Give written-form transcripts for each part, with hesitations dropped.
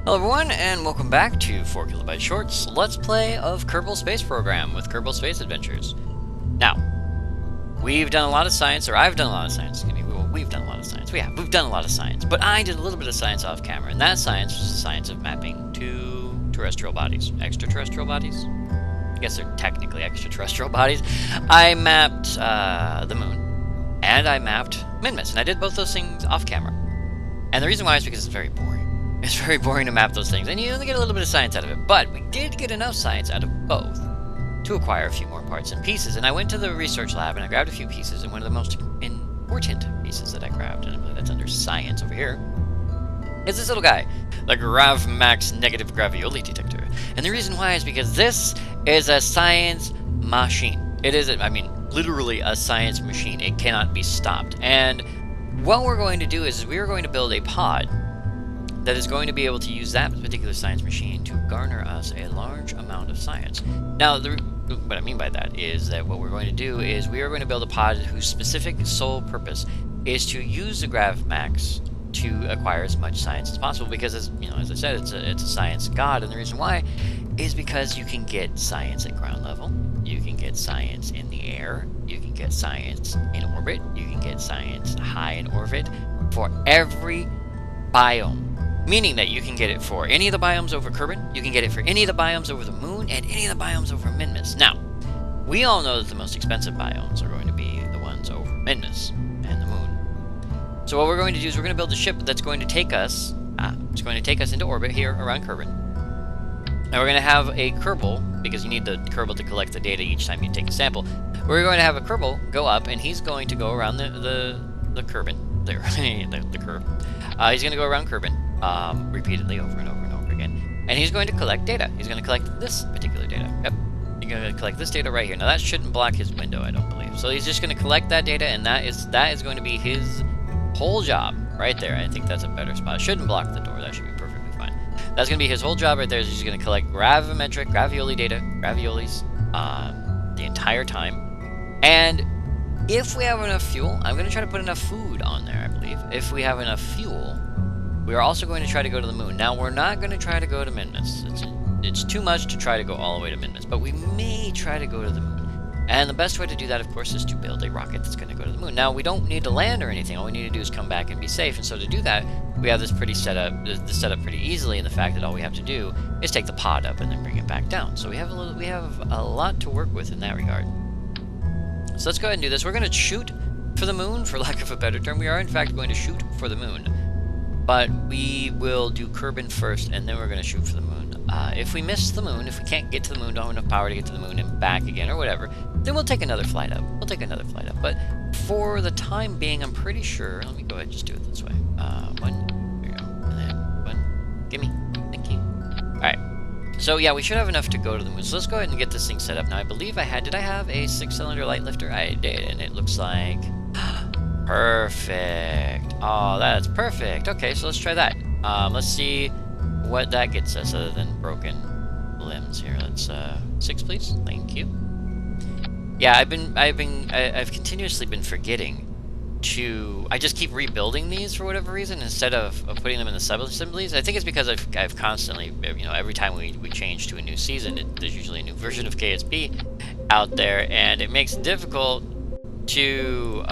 Hello everyone, and welcome back to 4 Kilobyte Shorts Let's Play of Kerbal Space Program with Kerbal Space Adventures. Now, we've done a lot of science, or I've done a lot of science, excuse me, we've done a lot of science, we've done a lot of science, but I did a little bit of science off camera, and that science was the science of mapping to terrestrial bodies. Extraterrestrial bodies? I guess they're technically extraterrestrial bodies. I mapped the moon, and I mapped Minmus, and I did both those things off camera. And the reason why is because it's very boring. It's very boring to map those things, and you only get a little bit of science out of it. But we did get enough science out of both to acquire a few more parts and pieces. And I went to the research lab, and I grabbed a few pieces, and one of the most important pieces that I grabbed, and I believe that's under science over here, is this little guy, the GravMax negative gravioli detector. And the reason why is because this is a science machine. It is, I mean, literally a science machine. It cannot be stopped. And what we're going to do is we are going to build a pod that is going to be able to use that particular science machine to garner us a large amount of science. Now, what I mean by that is that what we're going to do is we are going to build a pod whose specific sole purpose is to use the GravMax to acquire as much science as possible, because, as I said, it's a science god, and the reason why is because you can get science at ground level, you can get science in the air, you can get science in orbit, you can get science high in orbit for every biome. Meaning that you can get it for any of the biomes over Kerbin, you can get it for any of the biomes over the moon, and any of the biomes over Minmus. Now, we all know that the most expensive biomes are going to be the ones over Minmus and the moon. So what we're going to do is we're going to build a ship that's going to take us, into orbit here around Kerbin. Now we're going to have a Kerbal, because you need the Kerbal to collect the data each time you take a sample. We're going to have a Kerbal go up, and he's going to go around the Kerbin, the curve. He's going to go around Kerbin. Repeatedly over and over and over again. And he's going to collect data. He's going to collect this particular data. Yep. He's going to collect this data right here. Now that shouldn't block his window, I don't believe. So he's just going to collect that data, and that is going to be his whole job right there. I think that's a better spot. It shouldn't block the door. That should be perfectly fine. That's going to be his whole job right there. Is he's going to collect gravioli data, raviolis, the entire time. And if we have enough fuel, I'm going to try to put enough food on there, I believe. If we have enough fuel, we are also going to try to go to the moon. Now, we're not going to try to go to Minmus. It's too much to try to go all the way to Minmus, but we may try to go to the moon. And the best way to do that, of course, is to build a rocket that's going to go to the moon. Now, we don't need to land or anything. All we need to do is come back and be safe. And so to do that, we have this set up pretty easily in the fact that all we have to do is take the pod up and then bring it back down. So we have a lot to work with in that regard. So let's go ahead and do this. We're going to shoot for the moon, for lack of a better term. We are, in fact, going to shoot for the moon. But we will do Kerbin first, and then we're going to shoot for the moon. If we miss the moon, if we can't get to the moon, don't have enough power to get to the moon and back again, or whatever, then we'll take another flight up. But for the time being, I'm pretty sure... Let me go ahead and just do it this way. One. There you go. And then one. Gimme. Thank you. Alright. So, yeah, we should have enough to go to the moon. So let's go ahead and get this thing set up. Now, I believe I had... Did I have a 6-cylinder light lifter? I did, and it looks like... Perfect. Oh, that's perfect. Okay, so let's try that. Let's see what that gets us other than broken limbs here. Let's 6, please. Thank you. Yeah, I've continuously been forgetting to. I just keep rebuilding these for whatever reason instead of putting them in the sub-assemblies. I think it's because I've constantly, every time we change to a new season, there's usually a new version of KSP out there, and it makes it difficult to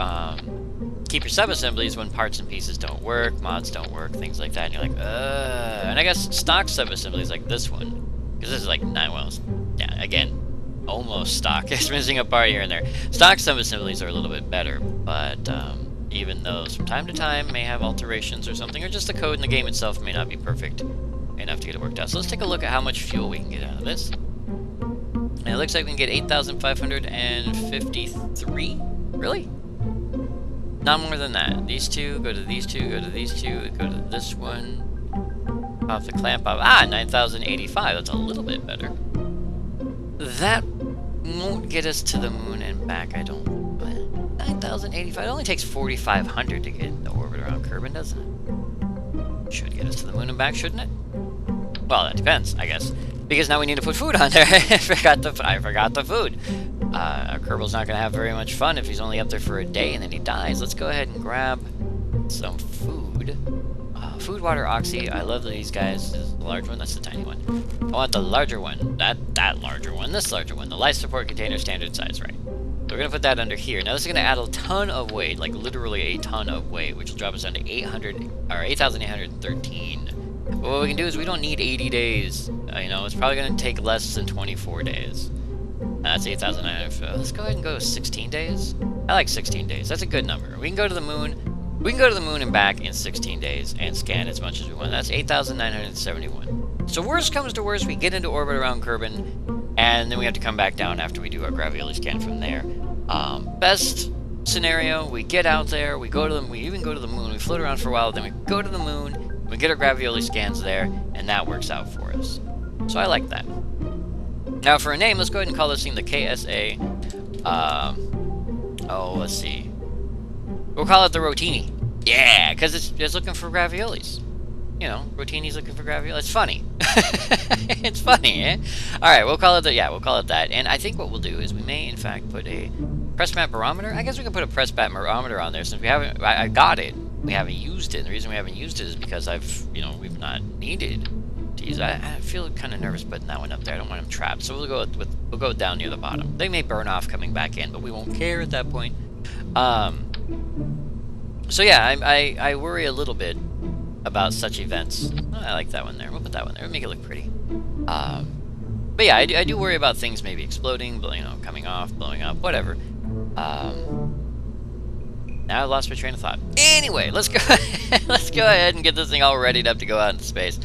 keep your sub-assemblies when parts and pieces don't work, mods don't work, things like that, and you're like, and I guess stock sub-assemblies like this one, because this is like 9 wells. Yeah, again, almost stock. It's missing a part here and there. Stock sub-assemblies are a little bit better, but even those from time to time may have alterations or something, or just the code in the game itself may not be perfect enough to get it worked out. So let's take a look at how much fuel we can get out of this. And it looks like we can get 8,553. Really? Not more than that. These two, go to these two, go to these two, go to this one. Pop the clamp up. 9,085. That's a little bit better. That won't get us to the moon and back, I don't... 9,085? It only takes 4,500 to get the orbit around Kerbin, doesn't it? Should get us to the moon and back, shouldn't it? Well, that depends, I guess. Because now we need to put food on there. I forgot the food. Our Kerbal's not going to have very much fun if he's only up there for a day and then he dies. Let's go ahead and grab some food. Food, water, oxy. I love these guys. This is the large one. That's the tiny one. I want the larger one. That larger one. This larger one. The life support container standard size, right? So we're gonna put that under here. Now this is gonna add a ton of weight, like literally a ton of weight, which will drop us down to 8,813. But what we can do is we don't need 80 days. You know, it's probably gonna take less than 24 days. That's 8,900. Let's go ahead and go 16 days. I like 16 days. That's a good number. We can go to the moon. We can go to the moon and back in 16 days and scan as much as we want. That's 8,971. So worst comes to worst, we get into orbit around Kerbin, and then we have to come back down after we do our gravioli scan from there. Best scenario, we get out there, we even go to the moon, we float around for a while, then we go to the moon, we get our gravioli scans there, and that works out for us. So I like that. Now for a name, let's go ahead and call this thing the KSA. Let's see. We'll call it the Rotini. Yeah, because it's looking for raviolis. You know, Rotini's looking for raviolis. It's funny. It's funny, eh? Alright, we'll call it that. And I think what we'll do is we may, in fact, put a press mat barometer. I guess we can put a press mat barometer on there since we haven't, I got it. We haven't used it. And the reason we haven't used it is because we've not needed to use it. I feel kind of nervous putting that one up there. I don't want them trapped. So we'll go down near the bottom. They may burn off coming back in, but we won't care at that point. So yeah, I worry a little bit about such events. Oh, I like that one there. We'll put that one there. We'll make it look pretty. But yeah, I do worry about things maybe exploding, coming off, blowing up, whatever. Now I lost my train of thought. Anyway, let's go. Let's go ahead and get this thing all readied up to go out into space.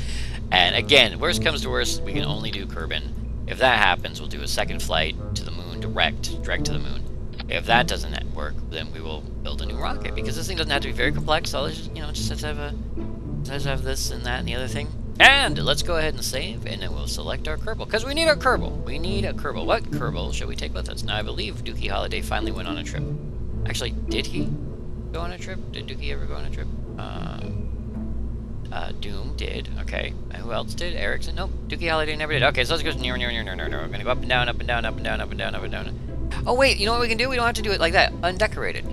And again, worst comes to worst, we can only do Kerbin. If that happens, we'll do a second flight to the moon, direct to the moon. If that doesn't work, then we will build a new rocket, because this thing doesn't have to be very complex. All it just has to have this and that and the other thing. And let's go ahead and save, and then we'll select our Kerbal, because we need our Kerbal. We need a Kerbal. What Kerbal should we take with us? Now, I believe Dookie Holiday finally went on a trip. Actually, did he go on a trip? Did Dookie ever go on a trip? Doom did. Okay. Who else did? Erickson? Nope. Dookie Holiday never did. Okay, so let's go near. We're gonna go up and down, up and down, up and down, up and down, up and down. Oh wait, you know what we can do? We don't have to do it like that. Undecorated.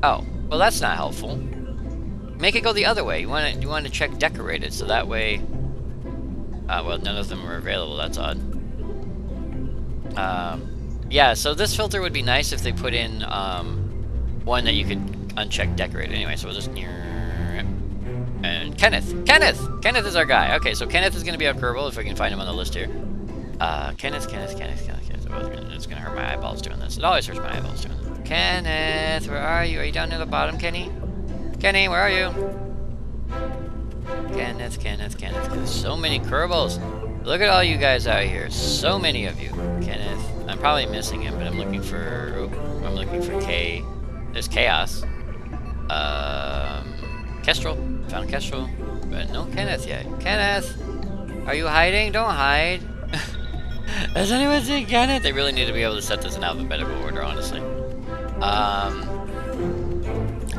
Oh, well that's not helpful. Make it go the other way. You want to check decorated, so that way. Well, none of them are available. That's odd. Yeah. So this filter would be nice if they put in one that you could uncheck decorated. Anyway, so we'll just and Kenneth is our guy. Okay, so Kenneth is going to be our Kerbal if we can find him on the list here. Kenneth. It's gonna hurt my eyeballs doing this. It always hurts my eyeballs doing this. Kenneth, where are you? Are you down near the bottom, Kenny? Kenny, where are you? Kenneth. So many Kerbals. Look at all you guys out here. So many of you. Kenneth. I'm probably missing him, but I'm looking for K. There's Chaos. Kestrel. Found Kestrel. But no Kenneth yet. Kenneth! Are you hiding? Don't hide. Has anyone seen Kenneth? They really need to be able to set this in alphabetical order, honestly.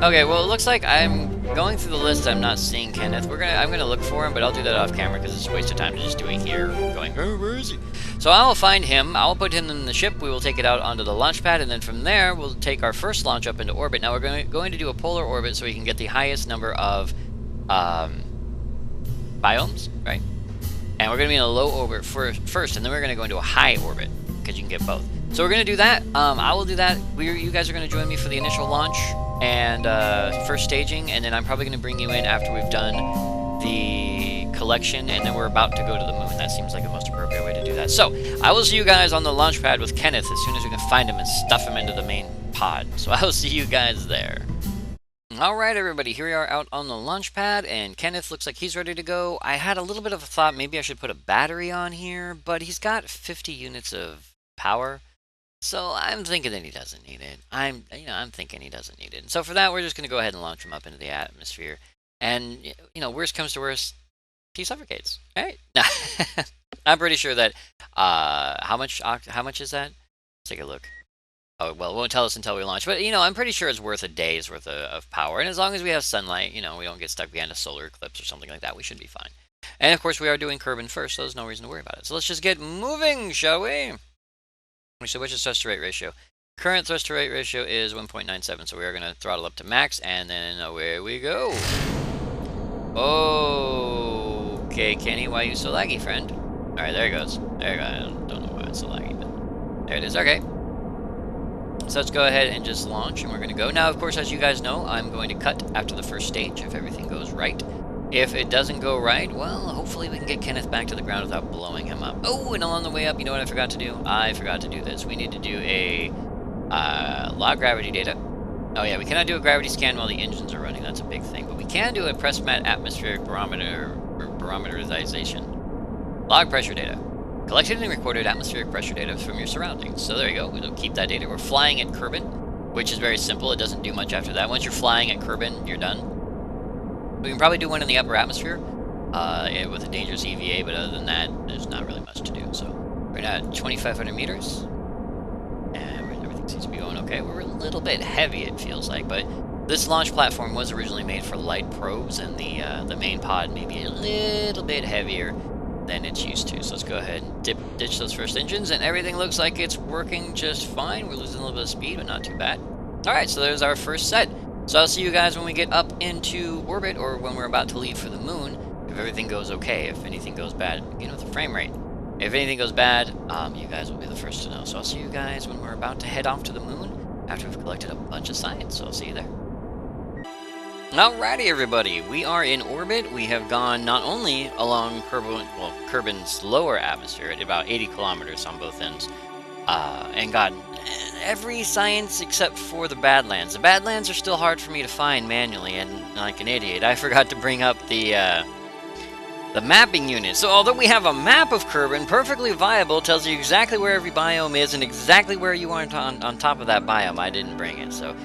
Okay, well, it looks like I'm going through the list. I'm not seeing Kenneth. I'm gonna look for him, but I'll do that off camera because it's a waste of time to just do it here, going, oh, where is he? So I will find him. I'll put him in the ship. We will take it out onto the launch pad, and then from there, we'll take our first launch up into orbit. Now, we're going to do a polar orbit so we can get the highest number of biomes, right? And we're going to be in a low orbit first, and then we're going to go into a high orbit, because you can get both. So we're going to do that. I will do that. You guys are going to join me for the initial launch and first staging, and then I'm probably going to bring you in after we've done the collection, and then we're about to go to the moon. That seems like the most appropriate way to do that. So I will see you guys on the launch pad with Kenneth as soon as we can find him and stuff him into the main pod. So I will see you guys there. Alright everybody, here we are out on the launch pad, and Kenneth looks like he's ready to go. I had a little bit of a thought, maybe I should put a battery on here, but he's got 50 units of power, so I'm thinking that he doesn't need it. I'm thinking he doesn't need it. And so for that, we're just going to go ahead and launch him up into the atmosphere. And, worst comes to worst, he suffocates, right? I'm pretty sure that, how much is that? Let's take a look. Oh, well, it won't tell us until we launch. But, I'm pretty sure it's worth a day's worth of power. And as long as we have sunlight, we don't get stuck behind a solar eclipse or something like that, we should be fine. And, of course, we are doing Kerbin first, so there's no reason to worry about it. So let's just get moving, shall we? So what's the stress to rate ratio? Current thrust to weight ratio is 1.97, so we are going to throttle up to max, and then away we go. Oh, okay, Kenny, why are you so laggy, friend? Alright, there it goes. There you go. I don't know why it's so laggy, but there it is. Okay. So let's go ahead and just launch, and we're going to go. Now, of course, as you guys know, I'm going to cut after the first stage if everything goes right. If it doesn't go right, well, hopefully we can get Kenneth back to the ground without blowing him up. Oh, and along the way up, you know what I forgot to do? I forgot to do this. We need to do a log gravity data. Oh yeah, we cannot do a gravity scan while the engines are running. That's a big thing. But we can do a press mat atmospheric barometer or barometerization. Log pressure data. Collected and recorded atmospheric pressure data from your surroundings. So there you go. We'll keep that data. We're flying at Kerbin, which is very simple. It doesn't do much after that. Once you're flying at Kerbin, you're done. We can probably do one in the upper atmosphere with a dangerous EVA, but other than that, there's not really much to do. So we're at 2,500 meters. And everything seems to be going okay. We're a little bit heavy, it feels like, but this launch platform was originally made for light probes, and the main pod may be a little bit heavier than it's used to. So let's go ahead and ditch those first engines, and everything looks like it's working just fine. We're losing a little bit of speed, but not too bad. Alright, so there's our first set. So I'll see you guys when we get up into orbit, or when we're about to leave for the moon, if everything goes okay. If anything goes bad, you know, the frame rate. If anything goes bad, you guys will be the first to know. So I'll see you guys when we're about to head off to the moon, after we've collected a bunch of science. So I'll see you there. Alrighty, everybody, we are in orbit. We have gone not only along Kerbin's lower atmosphere at about 80 kilometers on both ends, and got every science except for the Badlands. The Badlands are still hard for me to find manually, and like an idiot, I forgot to bring up the mapping unit. So although we have a map of Kerbin, perfectly viable, tells you exactly where every biome is and exactly where you are on top of that biome. I didn't bring it, so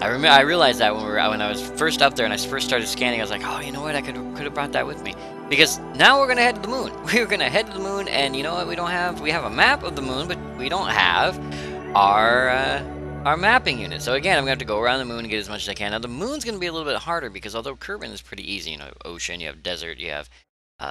I realized that when I was first up there and I first started scanning, I was like, oh, you know what? I could have brought that with me, because now we're gonna head to the moon. We're gonna head to the moon, and you know what? We have a map of the moon, but we don't have our mapping unit. So again, I'm gonna have to go around the moon and get as much as I can. Now the moon's gonna be a little bit harder because although Kerbin is pretty easy, you know, ocean, you have desert, you have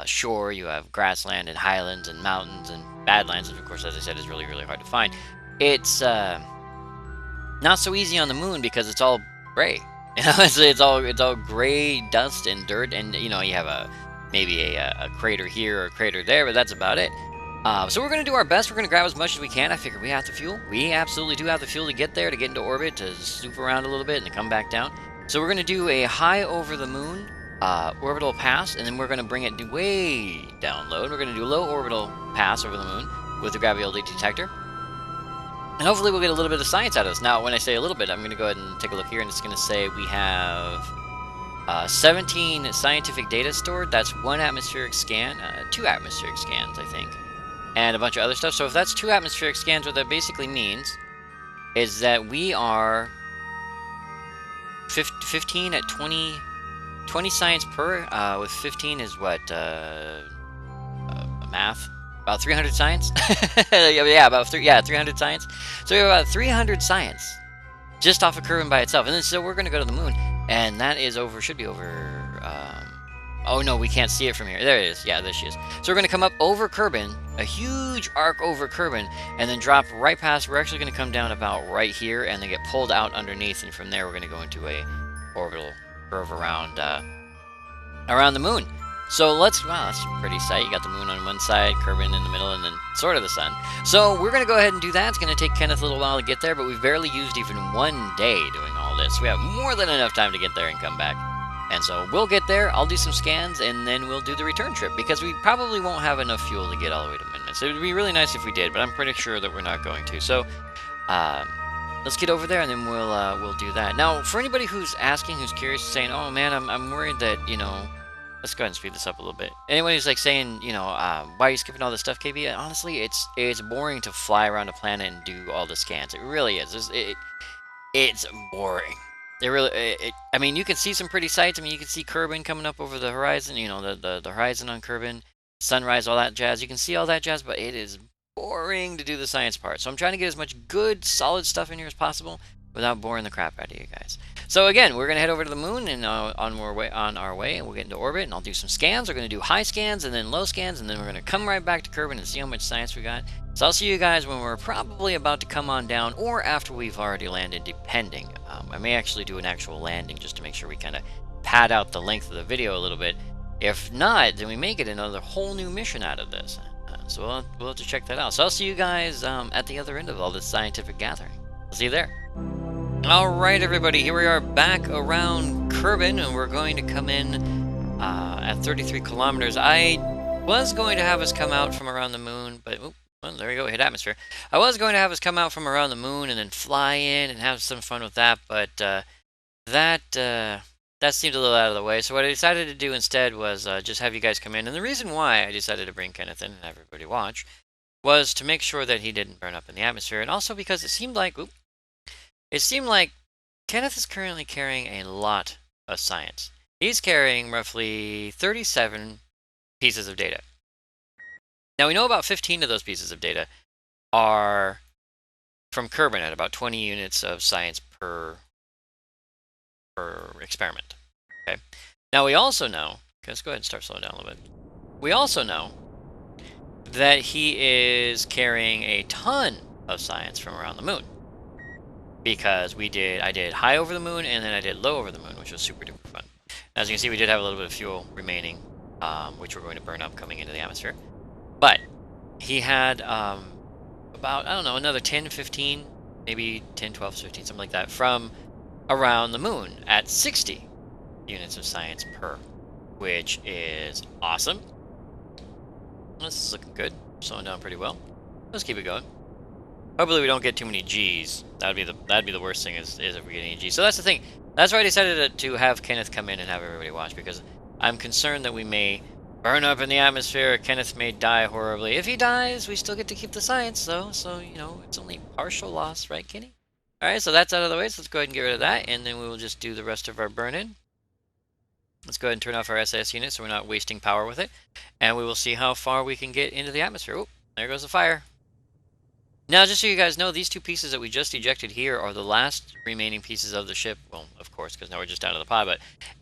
shore, you have grassland and highlands and mountains and badlands, which of course, as I said, is really, really hard to find. It's not so easy on the moon because it's all gray. You know, it's all gray dust and dirt, and you know, you have maybe a crater here or a crater there, but that's about it. So we're going to do our best. We're going to grab as much as we can. I figure we have the fuel. We absolutely do have the fuel to get there, to get into orbit, to swoop around a little bit, and to come back down. So we're going to do a high over the moon orbital pass, and then we're going to bring it way down low. And we're going to do a low orbital pass over the moon with the gravity detector. And hopefully we'll get a little bit of science out of this. Now, when I say a little bit, I'm going to go ahead and take a look here, and it's going to say we have 17 scientific data stored. That's 1 atmospheric scan, 2 atmospheric scans, I think, and a bunch of other stuff. So if that's 2 atmospheric scans, what that basically means is that we are 15 at 20 science per, with 15 is what, math? About 300 science? Yeah, 300 science. So we have about 300 science just off of Kerbin by itself. And then so we're going to go to the moon, and that is over, should be over, oh no, we can't see it from here. There it is. Yeah, there she is. So we're going to come up over Kerbin, a huge arc over Kerbin, and then drop right past. We're actually going to come down about right here, and then get pulled out underneath, and from there we're going to go into a orbital curve around the moon. So wow, that's a pretty sight. You got the moon on one side, Kerbin in the middle, and then sort of the sun. So we're going to go ahead and do that. It's going to take Kenneth a little while to get there, but we've barely used even 1 day doing all this. We have more than enough time to get there and come back. And so we'll get there, I'll do some scans, and then we'll do the return trip, because we probably won't have enough fuel to get all the way to Midnight. So it would be really nice if we did, but I'm pretty sure that we're not going to. So let's get over there, and then we'll do that. Now, for anybody who's asking, who's curious, saying, oh man, I'm worried that, you know, let's go ahead and speed this up a little bit. Anyone who's like saying, you know, why are you skipping all this stuff, KB? Honestly, it's boring to fly around a planet and do all the scans. It really is. It's boring. It really. I mean, you can see some pretty sights. I mean, you can see Kerbin coming up over the horizon. You know, the horizon on Kerbin, sunrise, all that jazz. You can see all that jazz, but it is boring to do the science part. So I'm trying to get as much good, solid stuff in here as possible. without boring the crap out of you guys. So again, we're gonna head over to the moon and on our way, and we'll get into orbit, and I'll do some scans. We're gonna do high scans and then low scans, and then we're gonna come right back to Kerbin and see how much science we got. So I'll see you guys when we're probably about to come on down, or after we've already landed, depending. I may actually do an actual landing just to make sure we kind of pad out the length of the video a little bit. If not, then we may get another whole new mission out of this. So we'll have to check that out. So I'll see you guys at the other end of all this scientific gathering. I'll see you there. Alright everybody, here we are back around Kerbin, and we're going to come in at 33 kilometers. I was going to have us come out from around the moon, but well, there we go, hit atmosphere. I was going to have us come out from around the moon and then fly in and have some fun with that, but that seemed a little out of the way. So what I decided to do instead was just have you guys come in. And the reason why I decided to bring Kenneth in and have everybody watch was to make sure that he didn't burn up in the atmosphere, and also because it seemed like Kenneth is currently carrying a lot of science. He's carrying roughly 37 pieces of data. Now we know about 15 of those pieces of data are from Kerbin at about 20 units of science per experiment. Okay. Now we also know, let's go ahead and start slowing down a little bit. We also know that he is carrying a ton of science from around the moon. Because I did high over the moon, and then I did low over the moon, which was super duper fun. As you can see, we did have a little bit of fuel remaining, which we're going to burn up coming into the atmosphere. But he had about, I don't know, another 10, 15, maybe 10, 12, 15, something like that, from around the moon at 60 units of science per, which is awesome. This is looking good, slowing down pretty well. Let's keep it going. Hopefully we don't get too many G's. That'd be the worst thing is if we get any G's. So that's the thing. That's why I decided to have Kenneth come in and have everybody watch, because I'm concerned that we may burn up in the atmosphere. Kenneth may die horribly. If he dies, we still get to keep the science, though. So, you know, it's only partial loss, right, Kenny? Alright, so that's out of the way. So let's go ahead and get rid of that, and then we will just do the rest of our burn-in. Let's go ahead and turn off our SAS unit so we're not wasting power with it. And we will see how far we can get into the atmosphere. Oh, there goes the fire. Now, just so you guys know, these two pieces that we just ejected here are the last remaining pieces of the ship. Well, of course, because now we're just down to the pod, but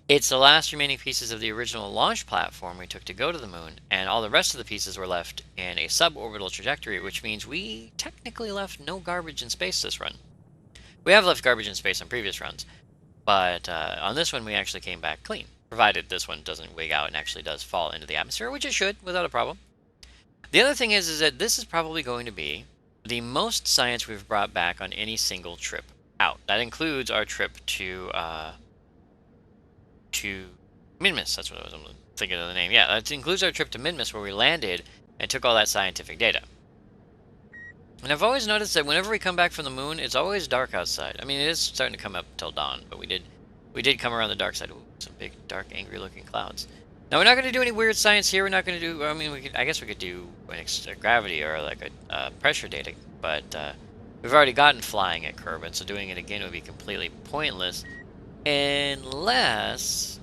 it's the last remaining pieces of the original launch platform we took to go to the moon, and all the rest of the pieces were left in a suborbital trajectory, which means we technically left no garbage in space this run. We have left garbage in space on previous runs, but on this one we actually came back clean, provided this one doesn't wig out and actually does fall into the atmosphere, which it should, without a problem. The other thing is that this is probably going to be the most science we've brought back on any single trip out. That includes our trip to Minmus. That's what I was thinking of the name. Yeah, that includes our trip to Minmus, where we landed and took all that scientific data. And I've always noticed that whenever we come back from the moon, it's always dark outside. I mean, it is starting to come up till dawn, but we did come around the dark side. Ooh, some big, dark, angry-looking clouds. Now, we're not going to do any weird science here. We're not going to do, I mean, I guess we could do a gravity or like a pressure data, but we've already gotten flying at Kerbin, so doing it again would be completely pointless unless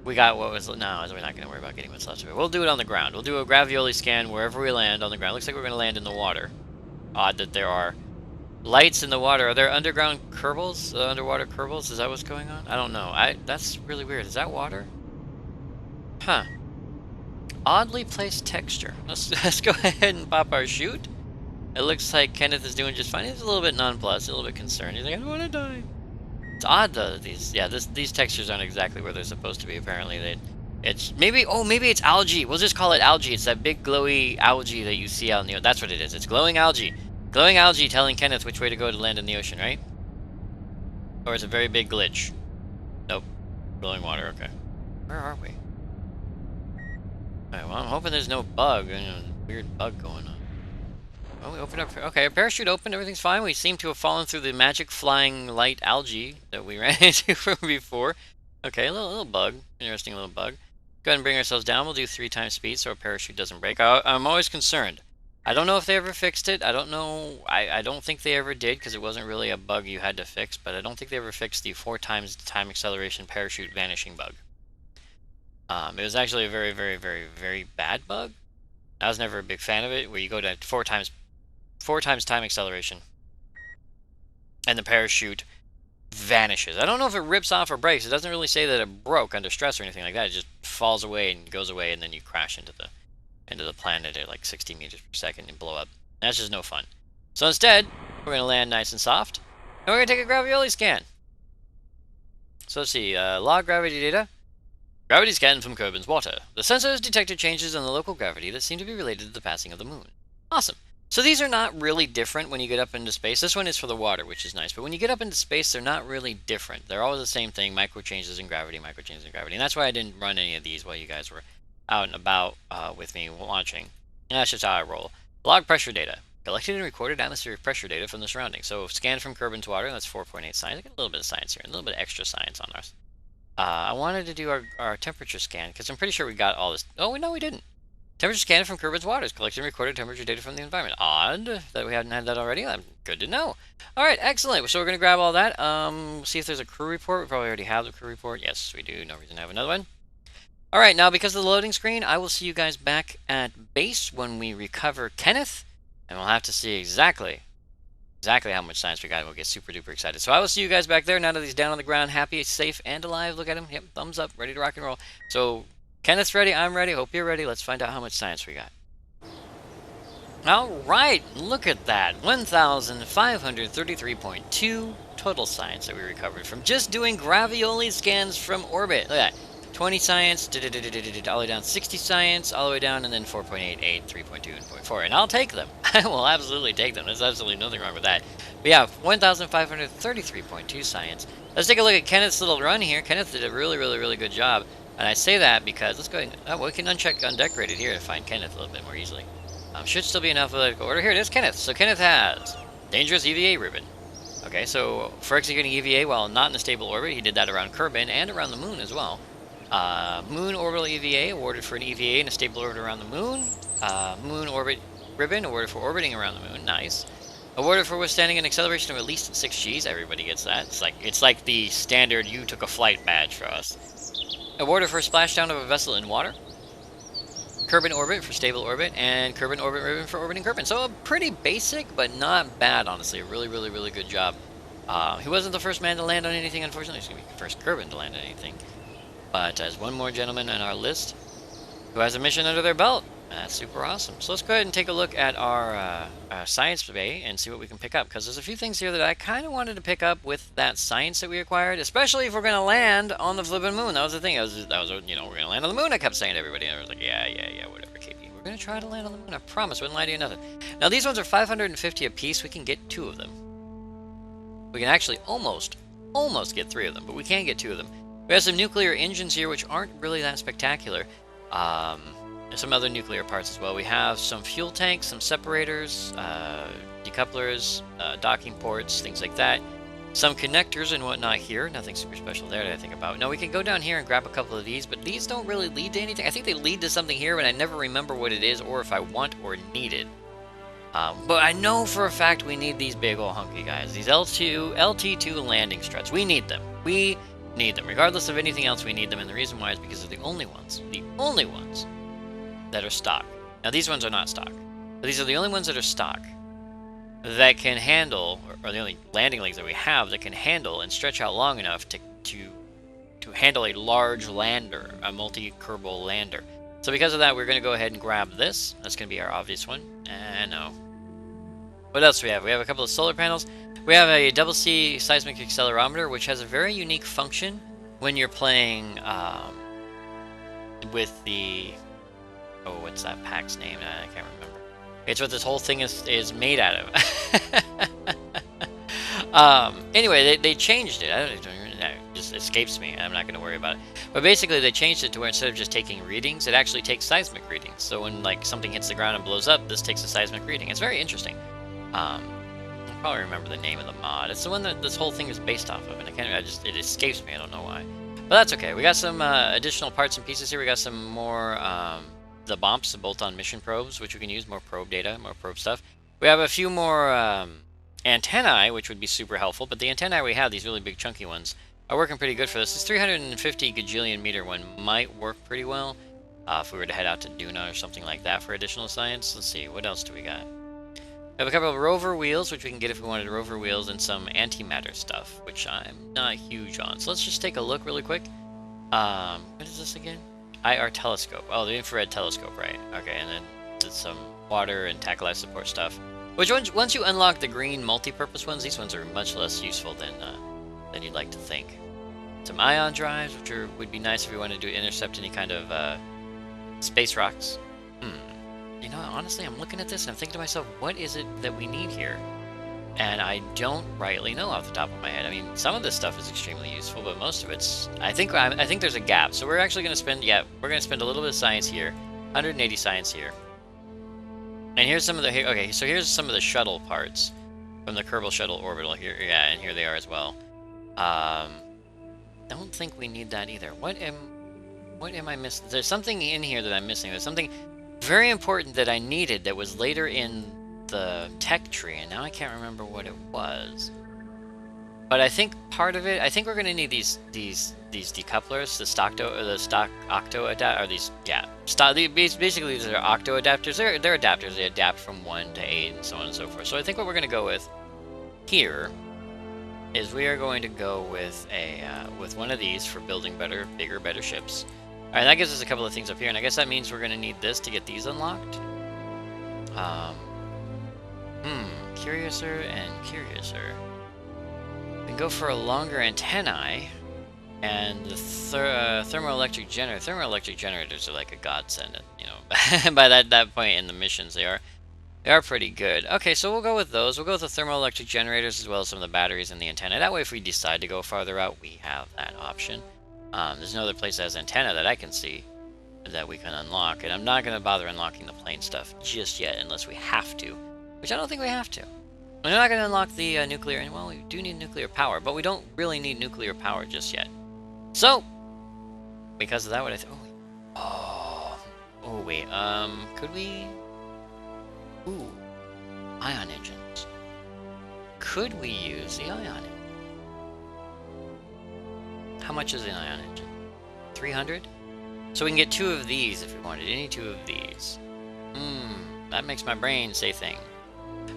we got what was, no, we're not going to worry about getting what's left of it. We'll do it on the ground. We'll do a gravioli scan wherever we land on the ground. Looks like we're going to land in the water. Odd that there are lights in the water. Are there underground Kerbals? Underwater Kerbals? Is that what's going on? I don't know. That's really weird. Is that water? Huh. Oddly placed texture. Let's go ahead and pop our chute. It looks like Kenneth is doing just fine. He's a little bit nonplussed, a little bit concerned. He's like, I don't want to die. It's odd though. These textures aren't exactly where they're supposed to be. Apparently, it's maybe it's algae. We'll just call it algae. It's that big glowy algae that you see out in the ocean. That's what it is. It's glowing algae. Glowing algae telling Kenneth which way to go to land in the ocean, right? Or it's a very big glitch. Nope. Glowing water. Okay. Where are we? Alright, well, I'm hoping there's no bug, weird bug going on. Well, we opened up, okay, our parachute opened, everything's fine. We seem to have fallen through the magic flying light algae that we ran into from before. Okay, a little bug, interesting little bug. Go ahead and bring ourselves down. We'll do 3 times speed so our parachute doesn't break. I'm always concerned. I don't know if they ever fixed it. I don't know, I don't think they ever did, because it wasn't really a bug you had to fix, but I don't think they ever fixed the 4 times time acceleration parachute vanishing bug. It was actually a very, very, very, very bad bug. I was never a big fan of it, where you go to 4 times time acceleration. and the parachute vanishes. I don't know if it rips off or breaks. It doesn't really say that it broke under stress or anything like that. It just falls away and goes away, and then you crash into the planet at like 60 meters per second and blow up. That's just no fun. So instead, we're going to land nice and soft, and we're going to take a gravioli scan. So let's see, log gravity data. Gravity scan from Kerbin's water. The sensors detected changes in the local gravity that seem to be related to the passing of the moon. Awesome. So these are not really different when you get up into space. This one is for the water, which is nice. But when you get up into space, they're not really different. They're always the same thing, micro changes in gravity, micro changes in gravity. And that's why I didn't run any of these while you guys were out and about with me watching. And that's just how I roll. Log pressure data. Collected and recorded atmospheric pressure data from the surroundings. So scanned from Kerbin's water, that's 4.8 science. I get a little bit of science here, a little bit of extra science on ours. I wanted to do our temperature scan, because I'm pretty sure we got all this. Oh, no, we didn't. Temperature scan from Kerbin's waters. Collected and recorded temperature data from the environment. Odd that we hadn't had that already. Good to know. All right, excellent. So we're going to grab all that. See if there's a crew report. We probably already have the crew report. Yes, we do. No reason to have another one. All right, now because of the loading screen, I will see you guys back at base when we recover Kenneth. And we'll have to see exactly how much science we got, and we'll get super duper excited. So I will see you guys back there now that he's down on the ground, happy, safe, and alive. Look at him. Yep, thumbs up, ready to rock and roll. So Kenneth's ready, I'm ready, hope you're ready. Let's find out how much science we got. All right, look at that. 1,533.2 total science that we recovered from just doing gravioli scans from orbit. Look at that. 20 science, all the way down 60 science, all the way down, and then 4.88, 3.2, and 0.4. And I'll take them. I will absolutely take them. There's absolutely nothing wrong with that. But yeah, 1,533.2 science. Let's take a look at Kenneth's little run here. Kenneth did a really, really, really good job. And I say that because, let's go ahead and, we can uncheck undecorated here to find Kenneth a little bit more easily. Should still be in alphabetical order. Here it is, Kenneth. So Kenneth has dangerous EVA ribbon. Okay, so for executing EVA while not in a stable orbit, he did that around Kerbin and around the moon as well. Moon orbital EVA awarded for an EVA in a stable orbit around the moon. Moon orbit ribbon awarded for orbiting around the moon. Nice. Awarded for withstanding an acceleration of at least 6 Gs. Everybody gets that. It's like the standard "you took a flight" badge for us. Awarded for splashdown of a vessel in water. Kerbin orbit for stable orbit, and Kerbin orbit ribbon for orbiting Kerbin. So a pretty basic, but not bad, honestly. A really, really, really good job. He wasn't the first man to land on anything, unfortunately. He's going to be the first Kerbin to land on anything. But there's one more gentleman on our list who has a mission under their belt. That's super awesome. So let's go ahead and take a look at our science bay and see what we can pick up. Because there's a few things here that I kind of wanted to pick up with that science that we acquired. Especially if we're going to land on the flipping moon. That was the thing. That was you know, we're going to land on the moon, I kept saying to everybody. And I was like, yeah, whatever, KP. We're going to try to land on the moon. I promise. Wouldn't lie to you nothing. Now, these ones are 550 apiece. We can get 2 of them. We can actually almost get 3 of them. But we can get 2 of them. We have some nuclear engines here, which aren't really that spectacular. There's some other nuclear parts as well. We have some fuel tanks, some separators, decouplers, docking ports, things like that. Some connectors and whatnot here. Nothing super special there that I think about. Now, we can go down here and grab a couple of these, but these don't really lead to anything. I think they lead to something here, but I never remember what it is or if I want or need it. But I know for a fact we need these big old hunky guys. These LT2 landing struts. We need them. We need them. Regardless of anything else, we need them, and the reason why is because they're the only ones that are stock. Now, these ones are not stock, but these are the only ones that are stock that can handle, or the only landing legs that we have that can handle and stretch out long enough to handle a large lander, a multi-Kerbal lander. So because of that, we're going to go ahead and grab this. That's going to be our obvious one. And no. What else do we have? We have a couple of solar panels. We have a double C seismic accelerometer, which has a very unique function when you're playing with the... Oh, what's that pack's name? I can't remember. It's what this whole thing is made out of. Anyway, they changed it. It just escapes me. I'm not going to worry about it. But basically, they changed it to where instead of just taking readings, it actually takes seismic readings. So when like something hits the ground and blows up, this takes a seismic reading. It's very interesting. I'll probably remember the name of the mod. It's the one that this whole thing is based off of, and it escapes me. I don't know why. But that's okay. We got some additional parts and pieces here. We got some more the BOMPs, the bolt-on mission probes, which we can use, more probe data, more probe stuff. We have a few more antennae, which would be super helpful, but the antennae we have, these really big chunky ones, are working pretty good for this. This 350 gajillion meter one might work pretty well if we were to head out to Duna or something like that for additional science. Let's see, what else do we got? We have a couple of rover wheels, which we can get if we wanted rover wheels, and some antimatter stuff, which I'm not huge on. So let's just take a look really quick. What is this again? IR telescope. Oh, the infrared telescope, right? Okay, and then some water and tackle life support stuff. Which once you unlock the green multi-purpose ones, these ones are much less useful than you'd like to think. Some ion drives, which would be nice if we wanted to intercept any kind of space rocks. You know, honestly, I'm looking at this and I'm thinking to myself, what is it that we need here? And I don't rightly know off the top of my head. I mean, some of this stuff is extremely useful, but most of it's... I think there's a gap. So we're actually going to spend... Yeah, we're going to spend a little bit of science here. 180 science here. And here's some of the... Okay, so here's some of the shuttle parts from the Kerbal shuttle orbital here. Yeah, and here they are as well. Don't think we need that either. What am I missing? There's something in here that I'm missing. There's something very important that I needed that was later in the tech tree, and now I can't remember what it was. But I think part of it, I think we're going to need these decouplers, the stock octo adapt, or these, yeah, basically these are octo adapters. They're adapters. They adapt from 1 to 8 and so on and so forth. So I think what we're going to go with here is we are going to go with with one of these for building bigger, better ships. All right, that gives us a couple of things up here, and I guess that means we're going to need this to get these unlocked. Curiouser and Curiouser. We can go for a longer antennae, and the thermoelectric generator. Thermoelectric generators are like a godsend, you know. By that point in the missions, they are pretty good. Okay, so we'll go with those. We'll go with the thermoelectric generators as well as some of the batteries and the antenna. That way, if we decide to go farther out, we have that option. There's no other place that has antenna that I can see that we can unlock, and I'm not going to bother unlocking the plane stuff just yet unless we have to, which I don't think we have to. We're not going to unlock the nuclear, and well, we do need nuclear power, but we don't really need nuclear power just yet. So, because of that, what I wait, could we? Ooh, ion engines. Could we use the ion engine? How much is an ion engine? 300? So we can get 2 of these if we wanted. Any 2 of these. That makes my brain say thing.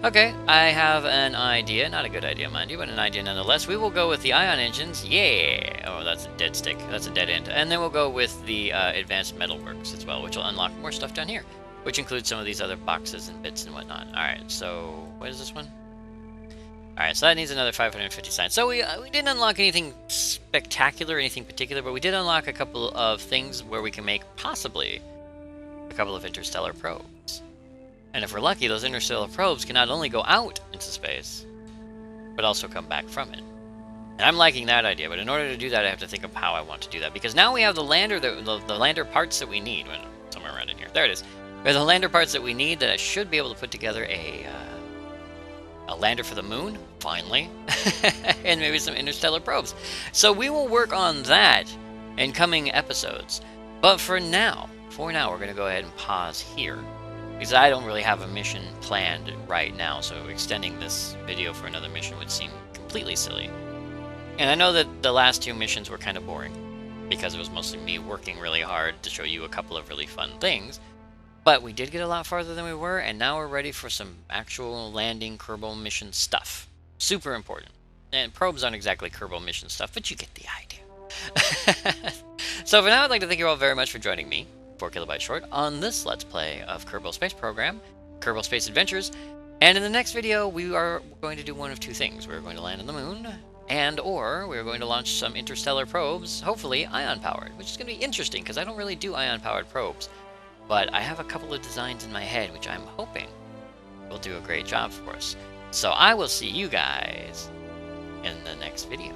Okay, I have an idea. Not a good idea, mind you, but an idea nonetheless. We will go with the ion engines. Yeah! Oh, that's a dead stick. That's a dead end. And then we'll go with the advanced metalworks as well, which will unlock more stuff down here, which includes some of these other boxes and bits and whatnot. Alright, so what is this one? Alright, so that needs another 550 science. So we didn't unlock anything spectacular, anything particular, but we did unlock a couple of things where we can make, possibly, a couple of interstellar probes. And if we're lucky, those interstellar probes can not only go out into space, but also come back from it. And I'm liking that idea, but in order to do that, I have to think of how I want to do that. Because now we have the lander, the lander parts that we need. Well, somewhere around in here. There it is. We have the lander parts that we need that I should be able to put together a lander for the moon, finally, and maybe some interstellar probes. So we will work on that in coming episodes. But for now, we're going to go ahead and pause here, because I don't really have a mission planned right now, so extending this video for another mission would seem completely silly. And I know that the last 2 missions were kind of boring, because it was mostly me working really hard to show you a couple of really fun things. But we did get a lot farther than we were, and now we're ready for some actual landing Kerbal mission stuff. Super important. And probes aren't exactly Kerbal mission stuff, but you get the idea. So for now, I'd like to thank you all very much for joining me, 4 kilobytes short, on this Let's Play of Kerbal Space Program, Kerbal Space Adventures. And in the next video, we are going to do one of 2 things. We're going to land on the moon, or we're going to launch some interstellar probes, hopefully ion-powered, which is going to be interesting, because I don't really do ion-powered probes. But I have a couple of designs in my head, which I'm hoping will do a great job for us. So I will see you guys in the next video.